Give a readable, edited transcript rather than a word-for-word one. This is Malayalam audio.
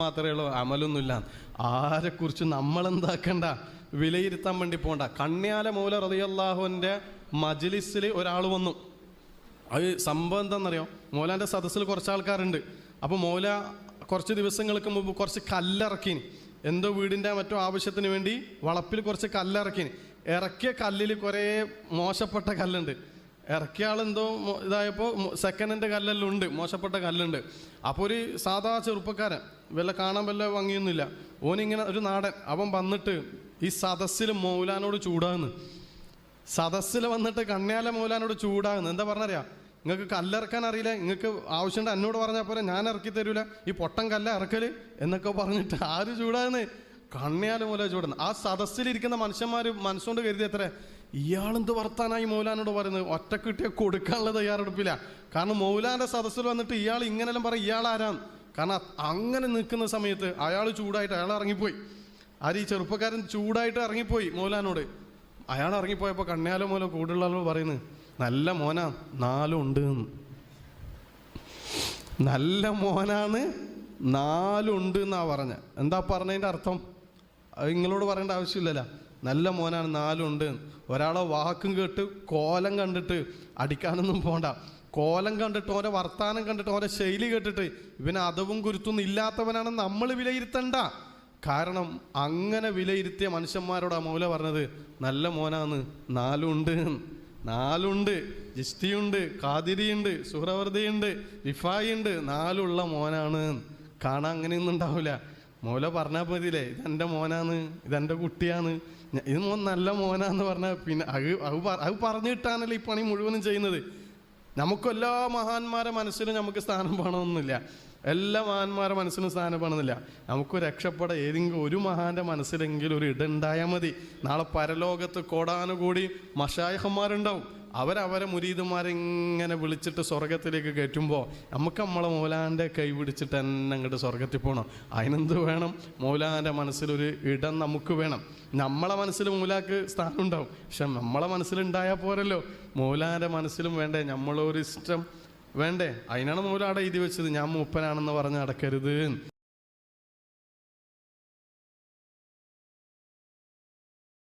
മാത്രമേ ഉള്ളൂ, അമലൊന്നുമില്ല. ആരെക്കുറിച്ച് നമ്മളെന്താക്കണ്ട, വിലയിരുത്താൻ വേണ്ടി പോകണ്ട. കണ്യാല മൗല റളിയല്ലാഹുവിൻ്റെ മജ്ലിസിൽ ഒരാൾ വന്നു. അത് സംഭവം എന്താണെന്നറിയോ, മൗലാൻ്റെ സദസ്സിൽ കുറച്ച് ആൾക്കാരുണ്ട്. അപ്പോൾ മൗല കുറച്ച് ദിവസങ്ങൾക്ക് മുമ്പ് കുറച്ച് കല്ലിറക്കിന്, എന്തോ വീടിൻ്റെ മറ്റോ ആവശ്യത്തിന് വേണ്ടി വളപ്പിൽ കുറച്ച് കല്ലിറക്കിന്. ഇറക്കിയ കല്ലിൽ കുറേ മോശപ്പെട്ട കല്ലുണ്ട്. ഇറക്കിയ ആളെന്തോ ഇതായപ്പോൾ സെക്കൻഡ് ഹാൻഡ് കല്ലെല്ലാം ഉണ്ട്, മോശപ്പെട്ട കല്ലുണ്ട്. അപ്പോൾ ഒരു സാധാ ചെറുപ്പക്കാരൻ, കാണാൻ വല്ല ഭംഗിയൊന്നുമില്ല, ഓനിങ്ങനെ ഒരു നാടൻ, അവൻ വന്നിട്ട് ഈ സദസ്സിൽ മൗലാനോട് ചൂടാകുന്നു. സദസ്സിൽ വന്നിട്ട് കണ്യാല മൗലാനോട് ചൂടാകുന്നു. എന്താ പറഞ്ഞറിയാം, നിങ്ങൾക്ക് കല്ലിറക്കാൻ അറിയില്ല, നിങ്ങൾക്ക് ആവശ്യമുണ്ട് എന്നോട് പറഞ്ഞാൽ പോലെ ഞാൻ ഇറക്കി തരൂല, ഈ പൊട്ടൻ കല്ല ഇറക്കൽ എന്നൊക്കെ പറഞ്ഞിട്ട് ആര് ചൂടാകുന്നു? കണ്യാല മൗല ചൂടുന്നു. ആ സദസ്സിലിരിക്കുന്ന മനുഷ്യന്മാർ മനസ്സുകൊണ്ട് കരുതി എത്ര ഇയാളെന്ത് വർത്താനായി മൗലാനോട് പറയുന്നത്, ഒറ്റ കിട്ടിയ കൊടുക്കാനുള്ള തയ്യാറെടുപ്പില്ല. കാരണം മൗലാൻ്റെ സദസ്സിൽ വന്നിട്ട് ഇയാൾ ഇങ്ങനെല്ലാം പറയും, ഇയാളാരാന്ന്. കാരണം അങ്ങനെ നിൽക്കുന്ന സമയത്ത് അയാൾ ചൂടായിട്ട് അയാൾ ഇറങ്ങിപ്പോയി. ഈ ചെറുപ്പക്കാരൻ ചൂടായിട്ട് ഇറങ്ങിപ്പോയി മൗലാനോട്. അയാൾ ഇറങ്ങിപ്പോയപ്പോൾ കണ്യാല മൗല കൂടുള്ള ആൾ പറയുന്നത്, നല്ല മോനാ 4 ഉണ്ട്, നല്ല മോനാണ് 4 ഉണ്ട് എന്നാ പറഞ്ഞ. എന്താ പറഞ്ഞതിൻ്റെ അർത്ഥം അത് നിങ്ങളോട് പറയേണ്ട ആവശ്യമില്ലല്ലോ. നല്ല മോനാണ് 4 ഉണ്ട്. ഒരാളെ വാക്കും കേട്ട് കോലം കണ്ടിട്ട് അടിക്കാനൊന്നും പോണ്ട. കോലം കണ്ടിട്ട് ഓരോ വർത്താനം കണ്ടിട്ട് ഓരോ ശൈലി കേട്ടിട്ട് ഇവന് അതവും കുരുത്തൊന്നും ഇല്ലാത്തവനാണെന്ന് നമ്മൾ വിലയിരുത്തണ്ട. കാരണം അങ്ങനെ വിലയിരുത്തിയ മനുഷ്യന്മാരോട് ആ മൗല പറഞ്ഞത് നല്ല മോനാന്ന് 4 ഉണ്ട്, 4 ഉണ്ട്. ജിസ്തിയുണ്ട്, ഖാദിരിയുണ്ട്, സുഹ്റവർദിയുണ്ട്, റിഫായി ഉണ്ട്, 4 ഉള്ള മോനാണ്. കാണാൻ അങ്ങനെയൊന്നും ഉണ്ടാവില്ല. മൗല പറഞ്ഞാൽ മതിയില്ലേ, ഇതെൻ്റെ മോനാന്ന്, ഇതെൻ്റെ കുട്ടിയാണ്, ഇത് മോൻ നല്ല മോനാന്ന് പറഞ്ഞാൽ പിന്നെ അത് പറഞ്ഞു കിട്ടാനല്ലേ ഈ പണി മുഴുവനും ചെയ്യുന്നത്. നമുക്കും എല്ലാ മഹാന്മാരെ മനസ്സിലും നമുക്ക് സ്ഥാനം വേണമെന്നില്ല, എല്ലാ മഹാന്മാരുടെ മനസ്സിലും സ്ഥാനം വേണമെന്നില്ല. നമുക്ക് രക്ഷപ്പെടാൻ ഏതെങ്കിലും ഒരു മഹാൻ്റെ മനസ്സിലെങ്കിലും ഒരു ഇടുണ്ടായാൽ മതി. നാളെ പരലോകത്ത് കോടാനുകൂടി മശായിഖന്മാരുണ്ടാവും. അവരവരെ മുരീദുമാരെങ്ങനെ വിളിച്ചിട്ട് സ്വർഗത്തിലേക്ക് കയറ്റുമ്പോൾ നമുക്ക് നമ്മളെ മൗലാൻ്റെ കൈ പിടിച്ചിട്ട് തന്നെ അങ്ങോട്ട് സ്വർഗത്തിൽ പോകണം. അതിനെന്ത് വേണം? മൗലാൻ്റെ മനസ്സിലൊരു ഇടം നമുക്ക് വേണം. നമ്മളെ മനസ്സിൽ മൗലാക്ക് സ്ഥാനം ഉണ്ടാവും, പക്ഷെ നമ്മളെ മനസ്സിലുണ്ടായാൽ പോരല്ലോ, മൗലാൻ്റെ മനസ്സിലും വേണ്ടേ നമ്മളൊരു ഇഷ്ടം വേണ്ടേ? അതിനാണ് മൗല അവിടെ എഴുതി വെച്ചത്, ഞാൻ മൂപ്പനാണെന്ന് പറഞ്ഞ് നടക്കരുത്.